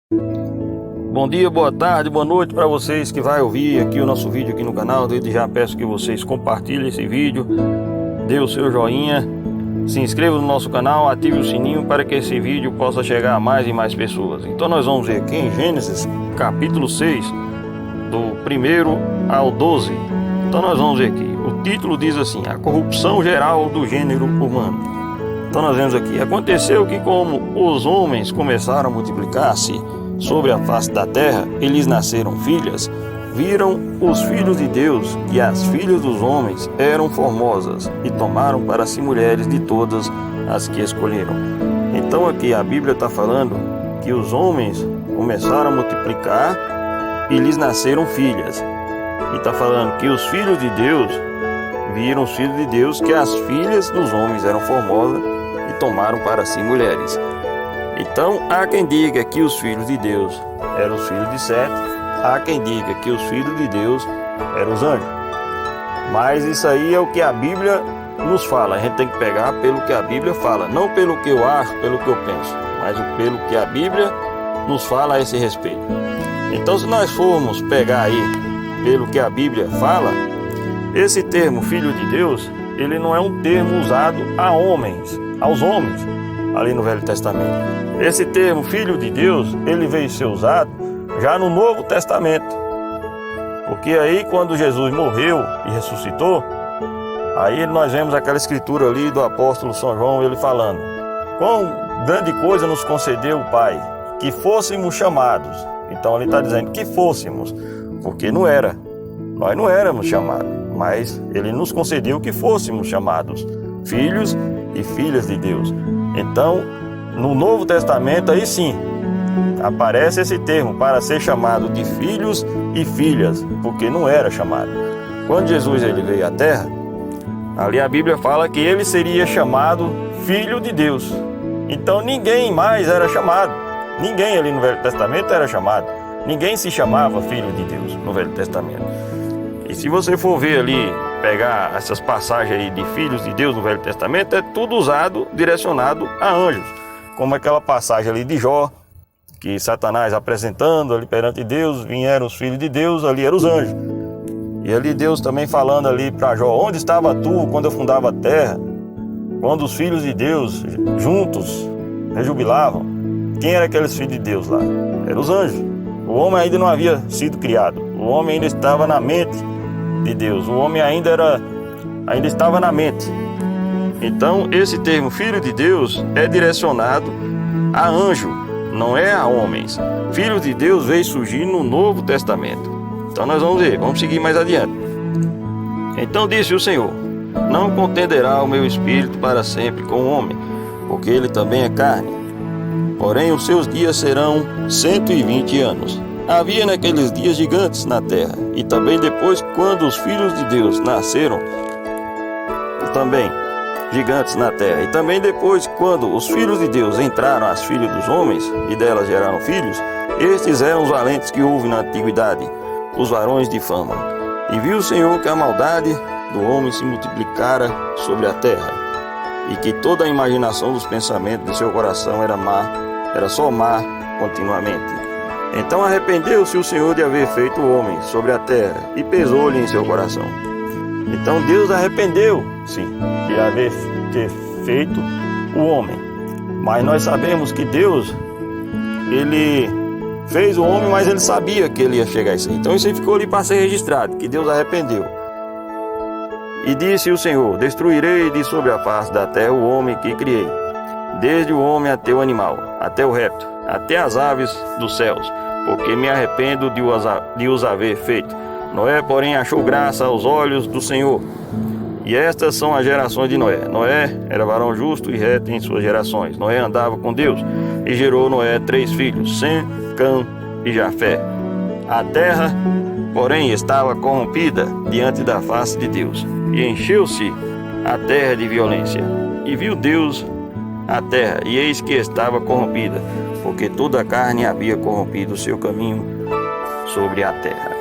Bom dia, boa tarde, boa noite para vocês que vai ouvir aqui o nosso vídeo aqui no canal. Desde já peço que vocês compartilhem esse vídeo, dê o seu joinha, se inscreva no nosso canal, ative o sininho para que esse vídeo possa chegar a mais e mais pessoas. Então nós vamos ver aqui em Gênesis capítulo 6, do 1º ao 12. Então nós vamos ver aqui, o título diz assim: a corrupção geral do gênero humano. Então nós vemos aqui: aconteceu que, como os homens começaram a multiplicar-se sobre a face da terra, e lhes nasceram filhas, viram os filhos de Deus que as filhas dos homens eram formosas, e tomaram para si mulheres de todas as que escolheram. Então aqui a Bíblia está falando que os homens começaram a multiplicar e lhes nasceram filhas. E está falando que os filhos de Deus viram os filhos de Deus que as filhas dos homens eram formosas e tomaram para si mulheres. Então, há quem diga que os filhos de Deus eram os filhos de Sete, há quem diga que os filhos de Deus eram os anjos. Mas isso aí é o que a Bíblia nos fala. A gente tem que pegar pelo que a Bíblia fala, não pelo que eu acho, pelo que eu penso, mas pelo que a Bíblia nos fala a esse respeito. Então, se nós formos pegar aí pelo que a Bíblia fala, esse termo filho de Deus, ele não é um termo usado a homens, aos homens, ali no Velho Testamento. Esse termo filho de Deus, ele veio ser usado já no Novo Testamento. Porque aí quando Jesus morreu e ressuscitou, aí nós vemos aquela escritura ali do apóstolo São João, ele falando: quão grande coisa nos concedeu o Pai, que fôssemos chamados. Então ele está dizendo que fôssemos, porque não era. Nós não éramos chamados, mas ele nos concedeu que fôssemos chamados filhos e filhas de Deus. Então, no Novo Testamento, aí sim, aparece esse termo para ser chamado de filhos e filhas, porque não era chamado. Quando Jesus ele veio à Terra, ali a Bíblia fala que ele seria chamado filho de Deus. Então ninguém mais era chamado. Ninguém ali no Velho Testamento era chamado. Ninguém se chamava filho de Deus no Velho Testamento. E se você for ver ali, pegar essas passagens aí de filhos de Deus no Velho Testamento, é tudo usado, direcionado a anjos. Como aquela passagem ali de Jó, que Satanás apresentando ali perante Deus, vieram os filhos de Deus, ali eram os anjos. E ali Deus também falando ali para Jó: onde estava tu quando eu fundava a terra? Quando os filhos de Deus juntos rejubilavam. Quem eram aqueles filhos de Deus lá? Eram os anjos. O homem ainda não havia sido criado. O homem ainda estava na mente de Deus. O homem ainda estava na mente. Então esse termo filho de Deus é direcionado a anjo, não é a homens. Filho de Deus veio surgir no Novo Testamento. Então nós vamos ver, vamos seguir mais adiante. Então disse o Senhor: não contenderá o meu espírito para sempre com o homem, porque ele também é carne. Porém os seus dias serão 120 anos. Havia naqueles dias gigantes na terra, e também depois, quando os filhos de Deus nasceram, também gigantes na terra. E também depois, quando os filhos de Deus entraram às filhas dos homens, e delas geraram filhos, estes eram os valentes que houve na antiguidade, os varões de fama. E viu o Senhor que a maldade do homem se multiplicara sobre a terra, e que toda a imaginação dos pensamentos de seu coração era má, era só má continuamente. Então arrependeu-se o Senhor de haver feito o homem sobre a terra, e pesou-lhe em seu coração. Então Deus arrependeu, sim, de haver feito o homem. Mas nós sabemos que Deus, ele fez o homem, mas ele sabia que ele ia chegar a isso aí. Então isso aí ficou ali para ser registrado, que Deus arrependeu. E disse o Senhor: destruirei de sobre a face da terra o homem que criei, desde o homem até o animal, até o réptil, até as aves dos céus, porque me arrependo de os haver feito. Noé, porém, achou graça aos olhos do Senhor. E estas são as gerações de Noé. Noé era varão justo e reto em suas gerações. Noé andava com Deus, e gerou Noé 3 filhos, Sem, Cã e Jafé. A terra, porém, estava corrompida diante da face de Deus, e encheu-se a terra de violência. E viu Deus a terra, e eis que estava corrompida, porque toda a carne havia corrompido o seu caminho sobre a terra.